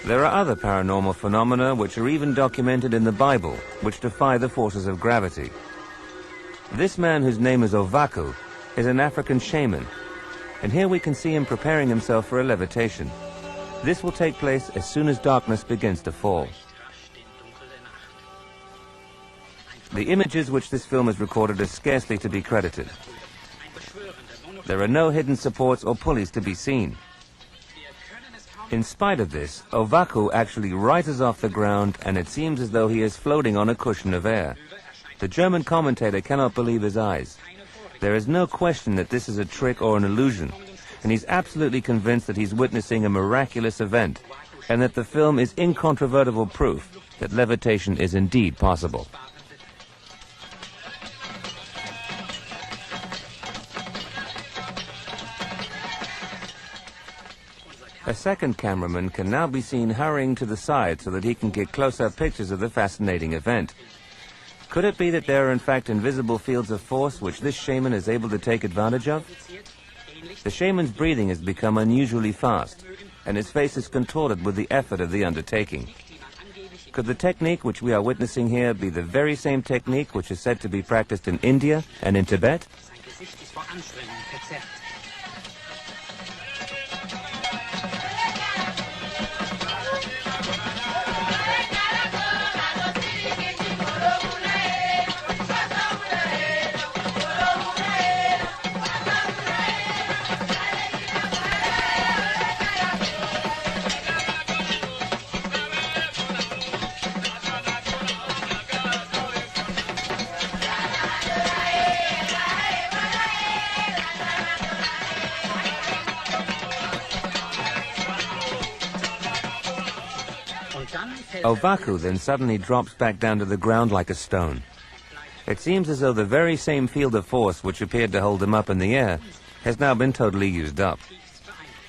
There are other paranormal phenomena which are even documented in the Bible, which defy the forces of gravity. This man, whose name is Ovaku, is an African shaman, and here we can see him preparing himself for a levitation. This will take place as soon as darkness begins to fall. The images which this film has recorded are scarcely to be credited. There are no hidden supports or pulleys to be seen. In spite of this, Ovaku actually rises off the ground, and it seems as though he is floating on a cushion of air. The German commentator cannot believe his eyes. There is no question that this is a trick or an illusion, and he's absolutely convinced that he's witnessing a miraculous event, and that the film is incontrovertible proof that levitation is indeed possible. A second cameraman can now be seen hurrying to the side so that he can get close-up pictures of the fascinating event. Could it be that there are in fact invisible fields of force which this shaman is able to take advantage of? The shaman's breathing has become unusually fast, and his face is contorted with the effort of the undertaking. Could the technique which we are witnessing here be the very same technique which is said to be practiced in India and in Tibet? Ovaku then suddenly drops back down to the ground like a stone. It seems as though the very same field of force which appeared to hold him up in the air has now been totally used up.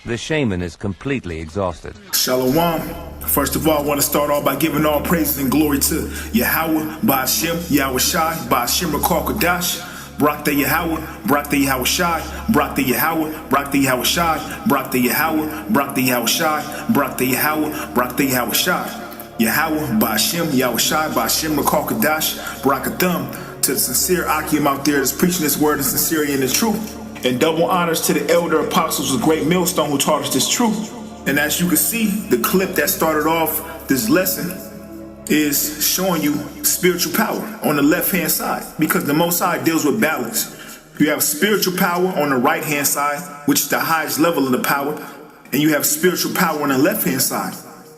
The shaman is completely exhausted. Shalom. First of all, I want to start off by giving all praises and glory to Yahawah, Ba'ashem, Yahawashi, Ba'ashem, Qadash. Barakatha Yahawah, Barakatha Yahawashi, Barakatha Yahawah, Barakatha Yahawashi, Barakatha Yahawah, Barakatha Yahawashi, Barakatha Yahawah, Barakatha Yahawashi. Yahawah, Ba'ashem, Yahawashi, Ba'ashem, Qadash, Barakatha. To the sincere Akim out there that's preaching this word in sincerity and the truth. And double honors to the elder apostles of Greatmillstone who taught us this truth. And as you can see, the clip that started off this lesson is showing you spiritual power on the left-hand side, because the Most High deals with balance. You have spiritual power on the right-hand side, which is the highest level of the power, and you have spiritual power on the left-hand side,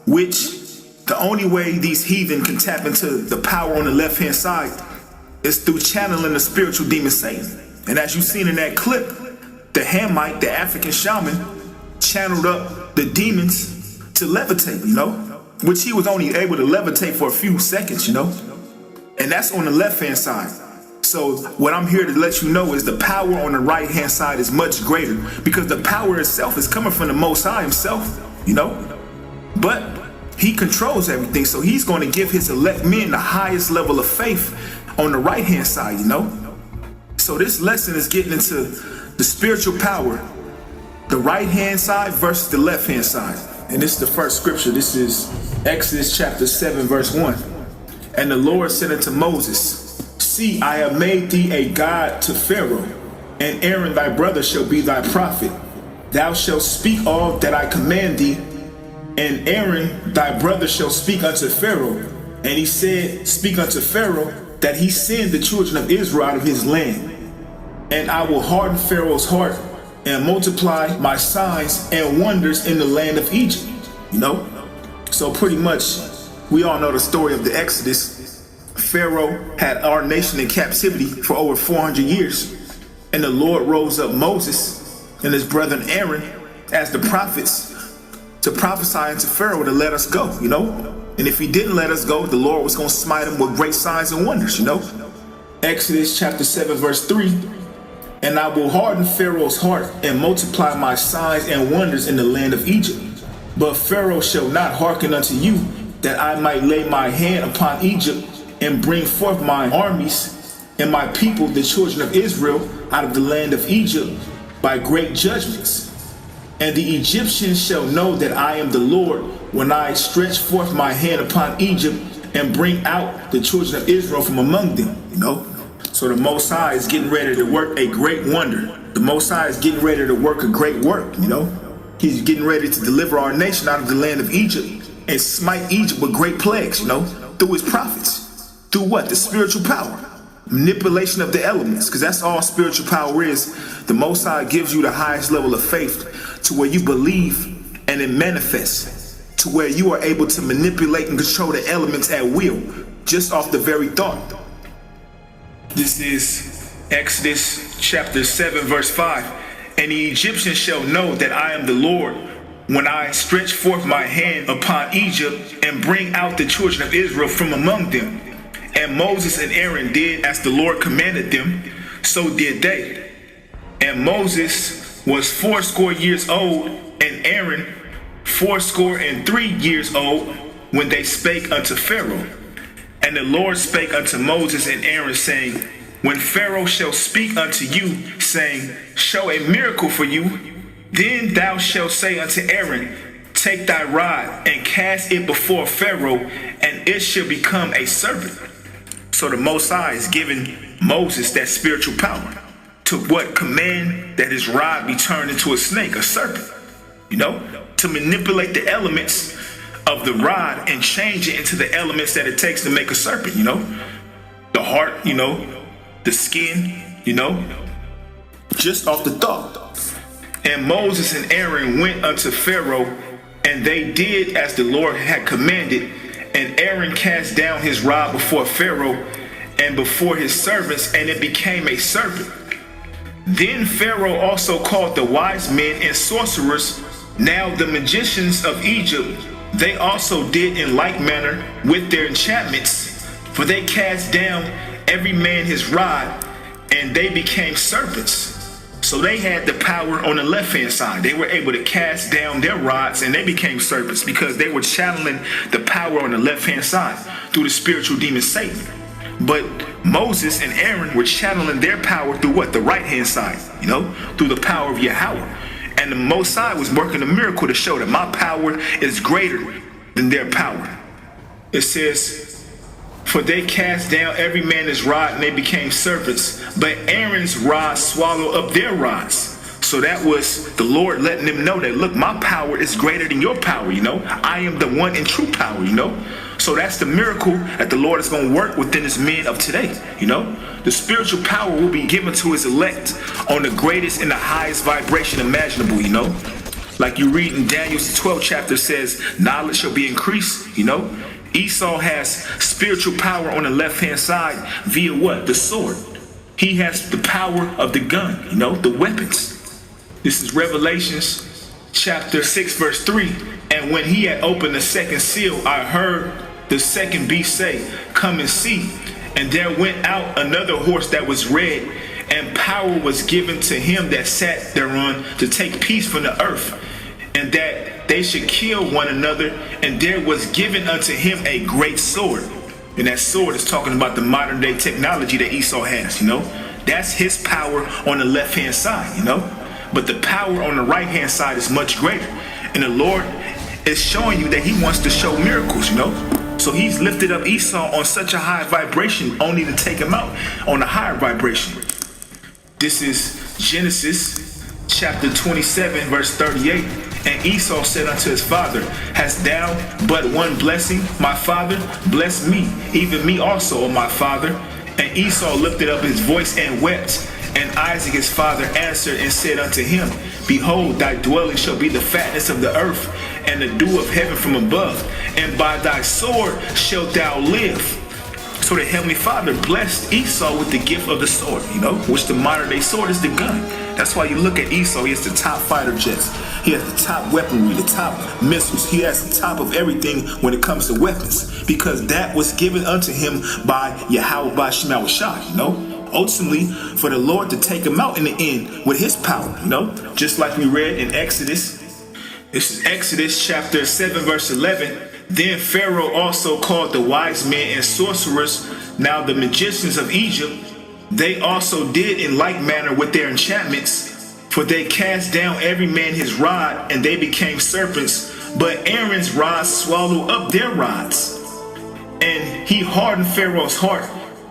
which the only way these heathen can tap into the power on the left-hand side is through channeling the spiritual demon Satan. And as you've seen in that clip, the Hamite, the African shaman, channeled up the demons to levitate, which he was only able to levitate for a few seconds, and that's on the left-hand side. So what I'm here to let you know is the power on the right-hand side is much greater, because the power itself is coming from the Most High himself, but he controls everything, so he's going to give his elect men the highest level of faith on the right-hand side, So this lesson is getting into the spiritual power, the right-hand side versus the left-hand side. And this is the first scripture. This is Exodus chapter 7, verse 1. And the Lord said unto Moses, See, I have made thee a god to Pharaoh, and Aaron thy brother shall be thy prophet. Thou shalt speak all that I command thee, and Aaron thy brother shall speak unto Pharaoh. And he said, Speak unto Pharaoh, that he send the children of Israel out of his land. And I will harden Pharaoh's heart, and multiply my signs and wonders in the land of Egypt. So pretty much, we all know the story of the Exodus. Pharaoh had our nation in captivity for over 400 years. And the Lord rose up Moses and his brethren Aaron as the prophets to prophesy unto Pharaoh to let us go, And if he didn't let us go, the Lord was going to smite him with great signs and wonders, Exodus chapter 7, verse 3. And I will harden Pharaoh's heart and multiply my signs and wonders in the land of Egypt. But Pharaoh shall not hearken unto you, that I might lay my hand upon Egypt and bring forth my armies and my people, the children of Israel, out of the land of Egypt by great judgments. And the Egyptians shall know that I am the Lord when I stretch forth my hand upon Egypt and bring out the children of Israel from among them, So the Most High is getting ready to work a great wonder. The Most High is getting ready to work a great work, He's getting ready to deliver our nation out of the land of Egypt and smite Egypt with great plagues, through his prophets. Through what? The spiritual power. Manipulation of the elements, because that's all spiritual power is. The Most High gives you the highest level of faith to where you believe and it manifests, to where you are able to manipulate and control the elements at will, just off the very thought. This is Exodus chapter 7 verse 5. And the Egyptians shall know that I am the Lord when I stretch forth my hand upon Egypt and bring out the children of Israel from among them. And Moses and Aaron did as the Lord commanded them, so did they. And Moses was 80 years old, and Aaron 83 years old, when they spake unto Pharaoh. And the Lord spake unto Moses and Aaron, saying, when Pharaoh shall speak unto you, saying, show a miracle for you, then thou shalt say unto Aaron, take thy rod and cast it before Pharaoh, and it shall become a serpent. So the Most High is giving Moses that spiritual power to what? Command that his rod be turned into a snake, a serpent, to manipulate the elements of the rod and change it into the elements that it takes to make a serpent, the heart, the skin, just off the thought. And Moses and Aaron went unto Pharaoh, and they did as the Lord had commanded. And Aaron cast down his rod before Pharaoh and before his servants, and it became a serpent. Then Pharaoh also called the wise men and sorcerers, now the magicians of Egypt. They also did in like manner with their enchantments, for they cast down every man his rod, and they became serpents. So they had the power on the left-hand side. They were able to cast down their rods, and they became serpents because they were channeling the power on the left-hand side through the spiritual demon Satan. But Moses and Aaron were channeling their power through what? The right-hand side, through the power of Yahawah. And the Most High was working a miracle to show that my power is greater than their power. It says, for they cast down every man his rod, and they became serpents. But Aaron's rod swallowed up their rods. So that was the Lord letting them know that, look, my power is greater than your power, I am the one in true power, So that's the miracle that the Lord is going to work within his men of today, The spiritual power will be given to his elect on the greatest and the highest vibration imaginable, Like you read in Daniel's 12th chapter says, knowledge shall be increased, Esau has spiritual power on the left-hand side via what? The sword. He has the power of the gun, the weapons. This is Revelations chapter 6 verse 3. And when he had opened the second seal, I heard the second beast say, come and see. And there went out another horse that was red, and power was given to him that sat thereon to take peace from the earth, and that they should kill one another, and there was given unto him a great sword. And that sword is talking about the modern day technology that Esau has, That's his power on the left-hand side, But the power on the right-hand side is much greater. And the Lord is showing you that he wants to show miracles, So he's lifted up Esau on such a high vibration only to take him out on a higher vibration. This is Genesis chapter 27 verse 38. And Esau said unto his father, hast thou but one blessing, my father? Bless me, even me also, O my father. And Esau lifted up his voice and wept. And Isaac his father answered and said unto him, behold, thy dwelling shall be the fatness of the earth, and the dew of heaven from above, and by thy sword shalt thou live. So the Heavenly Father blessed Esau with the gift of the sword, which the modern day sword is the gun. That's why you look at Esau, he has the top fighter jets. He has the top weaponry, the top missiles. He has the top of everything when it comes to weapons, because that was given unto him by Yahawah, by Yahawashi, ultimately for the Lord to take him out in the end with his power, just like we read in Exodus. This is Exodus chapter 7 verse 11. Then Pharaoh also called the wise men and sorcerers, now the magicians of Egypt. They also did in like manner with their enchantments, For they cast down every man his rod, and they became serpents, but Aaron's rod swallowed up their rods. And he hardened Pharaoh's heart,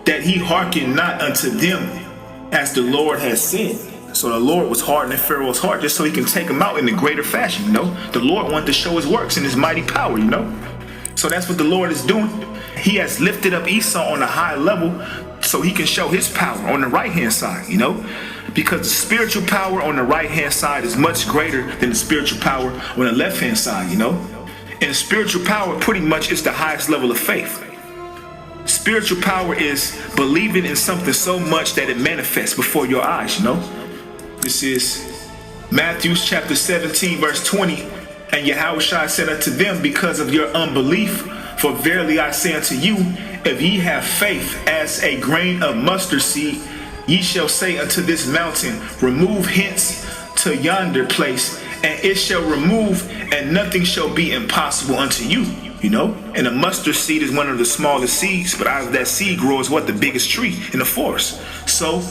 that he hearkened not unto them, as the Lord has said. So the Lord was hardening Pharaoh's heart just so he can take him out in a greater fashion, you know. The Lord wanted to show his works and his mighty power, you know. So that's what the Lord is doing. He has lifted up Esau on a high level so he can show his power on the right-hand side, you know. Because the spiritual power on the right-hand side is much greater than the spiritual power on the left-hand side, you know. And spiritual power pretty much is the highest level of faith. Spiritual power is believing in something so much that it manifests before your eyes, you know. This is Matthew chapter 17, verse 20. And Yahawashi said unto them, because of your unbelief, for verily I say unto you, if ye have faith as a grain of mustard seed, ye shall say unto this mountain, remove hence to yonder place, and it shall remove, and nothing shall be impossible unto you. You know, and a mustard seed is one of the smallest seeds, but out of that seed grows what? The biggest tree in the forest. So